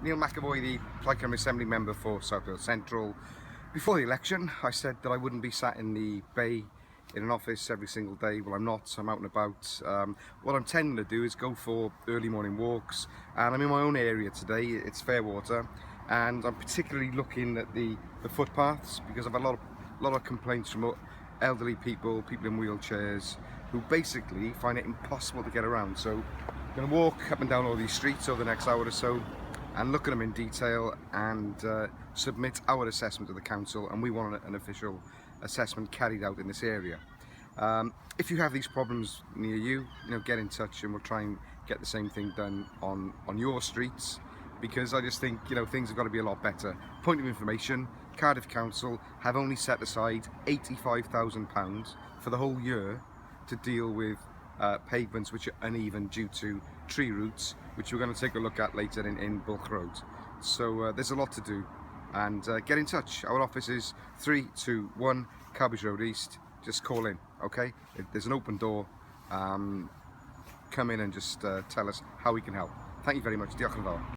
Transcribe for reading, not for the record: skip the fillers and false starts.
Neil McEvoy, the Plaid Assembly member for South Wales Central. Before the election, I said that I wouldn't be sat in the bay in an office every single day. Well, I'm not. I'm out and about. What I'm tending to do is go for early morning walks, and I'm in my own area today. It's Fairwater, and I'm particularly looking at the footpaths because I've had a lot of complaints from elderly people in wheelchairs who basically find it impossible to get around. So I'm going to walk up and down all these streets over the next hour or so and look at them in detail and submit our assessment to the council, and we want an official assessment carried out in this area. If you have these problems near you, get in touch and we'll try and get the same thing done on your streets, because I just think things have got to be a lot better. Point of information, Cardiff Council have only set aside £85,000 for the whole year to deal with pavements which are uneven due to tree roots, which we're going to take a look at later in Bulk Road. So there's a lot to do, and get in touch. Our office is 321 Cardiff Road East. Just call in, okay? There's an open door. Come in and just tell us how we can help. Thank you very much. Diolch yn fawr.